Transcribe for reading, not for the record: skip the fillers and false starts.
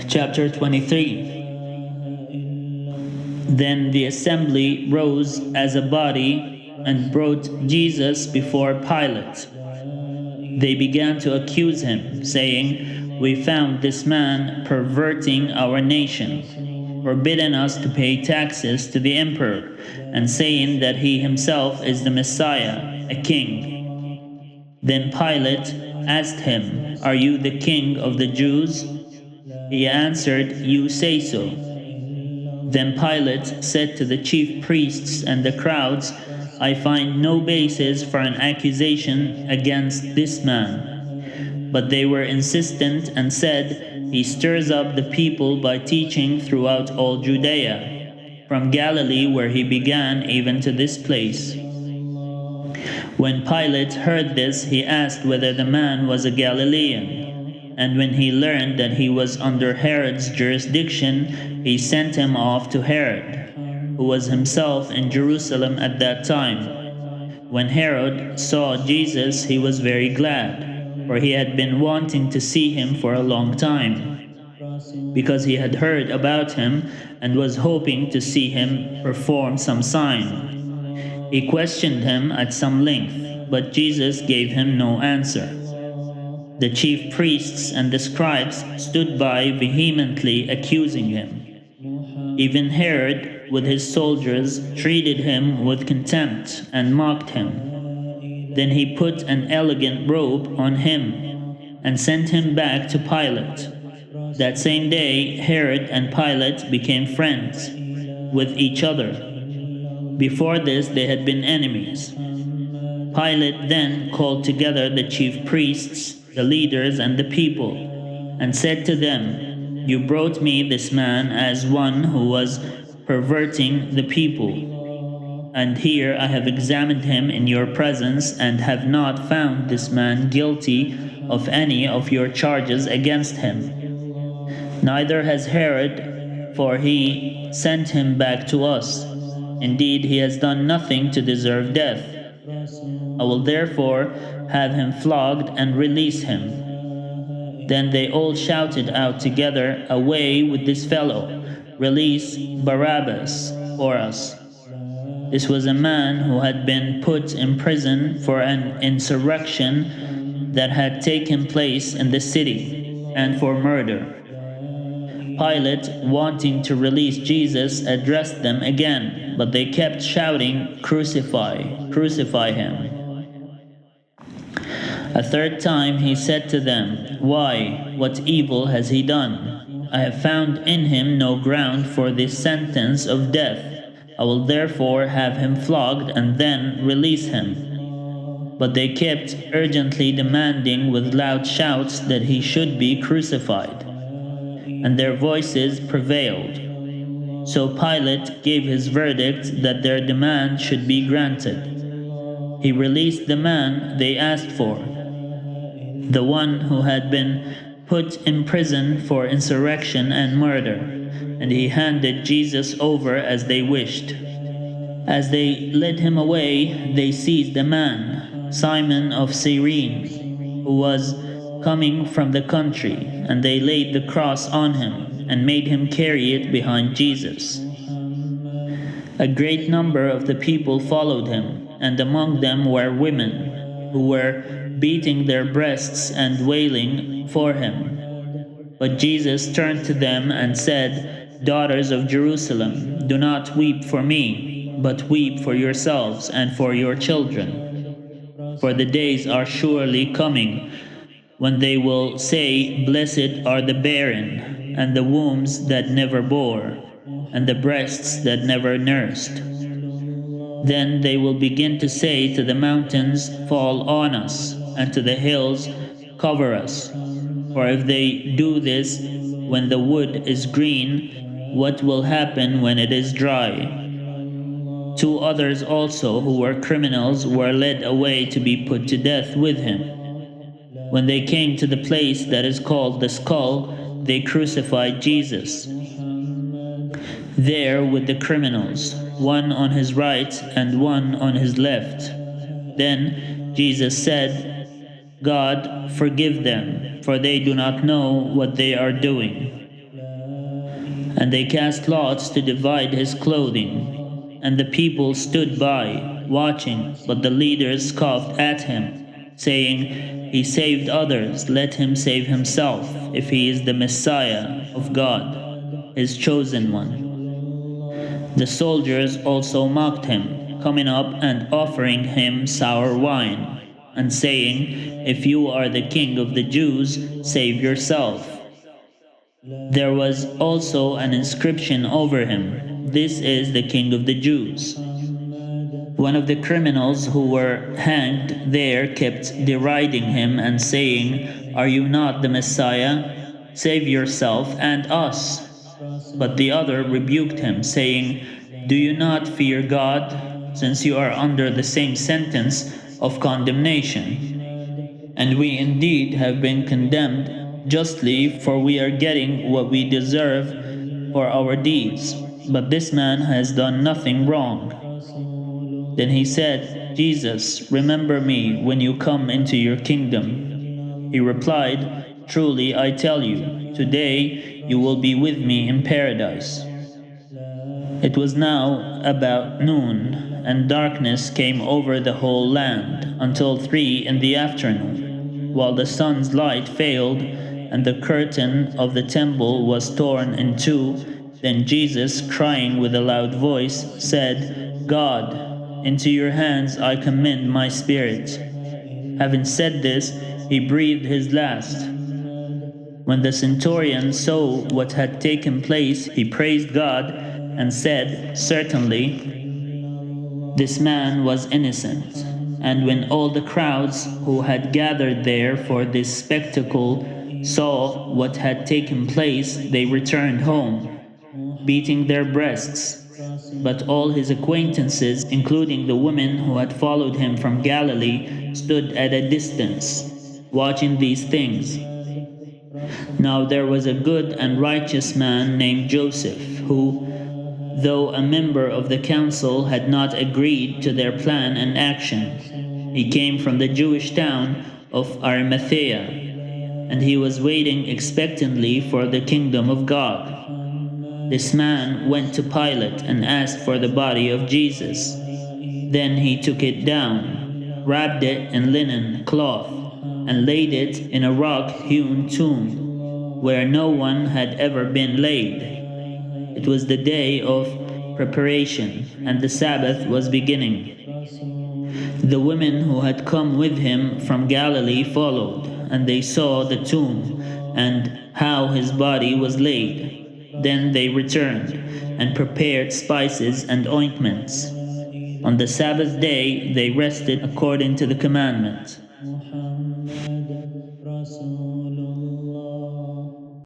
Chapter 23. Then the assembly rose as a body and brought Jesus before Pilate. They began to accuse him, saying, "We found this man perverting our nation, forbidding us to pay taxes to the emperor, and saying that he himself is the Messiah, a king." Then Pilate asked him, "Are you the king of the Jews?" He answered, "You say so." Then Pilate said to the chief priests and the crowds, "I find no basis for an accusation against this man." But they were insistent and said, "He stirs up the people by teaching throughout all Judea, from Galilee where he began even to this place." When Pilate heard this, he asked whether the man was a Galilean. And when he learned that he was under Herod's jurisdiction, he sent him off to Herod, who was himself in Jerusalem at that time. When Herod saw Jesus, he was very glad, for he had been wanting to see him for a long time, because he had heard about him and was hoping to see him perform some sign. He questioned him at some length, but Jesus gave him no answer. The chief priests and the scribes stood by vehemently accusing him. Even Herod, with his soldiers, treated him with contempt and mocked him. Then he put an elegant robe on him and sent him back to Pilate. That same day, Herod and Pilate became friends with each other. Before this, they had been enemies. Pilate then called together the chief priests, the leaders, and the people, and said to them, "You brought me this man as one who was perverting the people. And here I have examined him in your presence and have not found this man guilty of any of your charges against him. Neither has Herod, for he sent him back to us. Indeed, he has done nothing to deserve death. I will therefore have him flogged and release him." Then they all shouted out together, "Away with this fellow! Release Barabbas for us." This was a man who had been put in prison for an insurrection that had taken place in the city, and for murder. Pilate, wanting to release Jesus, addressed them again, but they kept shouting, "Crucify, crucify him." A third time he said to them, "Why, what evil has he done? I have found in him no ground for this sentence of death. I will therefore have him flogged and then release him." But they kept urgently demanding with loud shouts that he should be crucified, and their voices prevailed. So Pilate gave his verdict that their demand should be granted. He released the man they asked for, the one who had been put in prison for insurrection and murder, and he handed Jesus over as they wished. As they led him away, they seized a man, Simon of Cyrene, who was coming from the country, and they laid the cross on him and made him carry it behind Jesus. A great number of the people followed him, and among them were women who were beating their breasts and wailing for him. But Jesus turned to them and said, "Daughters of Jerusalem, do not weep for me, but weep for yourselves and for your children. For the days are surely coming when they will say, 'Blessed are the barren, and the wombs that never bore, and the breasts that never nursed.' Then they will begin to say to the mountains, 'Fall on us,' and to the hills, 'Cover us.' For if they do this when the wood is green, what will happen when it is dry?" Two others also, who were criminals, were led away to be put to death with him. When they came to the place that is called the Skull, they crucified Jesus there with the criminals, one on his right and one on his left. Then Jesus said, "God, forgive them, for they do not know what they are doing." And they cast lots to divide his clothing. And the people stood by, watching, but the leaders scoffed at him, saying, "He saved others, let him save himself, if he is the Messiah of God, his chosen one." The soldiers also mocked him, coming up and offering him sour wine, and saying, "If you are the king of the Jews, save yourself." There was also an inscription over him, "This is the King of the Jews." One of the criminals who were hanged there kept deriding him and saying, "Are you not the Messiah? Save yourself and us." But the other rebuked him, saying, "Do you not fear God, since you are under the same sentence of condemnation? And we indeed have been condemned justly, for we are getting what we deserve for our deeds. But this man has done nothing wrong." Then he said, "Jesus, remember me when you come into your kingdom." He replied, "Truly I tell you, today you will be with me in paradise." It was now about noon, and darkness came over the whole land until 3 in the afternoon, while the sun's light failed and the curtain of the temple was torn in two. Then Jesus, crying with a loud voice, said, "God, into your hands I commend my spirit." Having said this, he breathed his last. When the centurion saw what had taken place, he praised God and said, "Certainly, this man was innocent." And when all the crowds who had gathered there for this spectacle saw what had taken place, they returned home, beating their breasts. But all his acquaintances, including the women who had followed him from Galilee, stood at a distance, watching these things. Now there was a good and righteous man named Joseph, who, though a member of the council, had not agreed to their plan and action. He came from the Jewish town of Arimathea, and he was waiting expectantly for the kingdom of God. This man went to Pilate and asked for the body of Jesus. Then he took it down, wrapped it in linen cloth, and laid it in a rock-hewn tomb, where no one had ever been laid. It was the day of preparation, and the Sabbath was beginning. The women who had come with him from Galilee followed, and they saw the tomb and how his body was laid. Then they returned and prepared spices and ointments. On the Sabbath day they rested according to the commandment.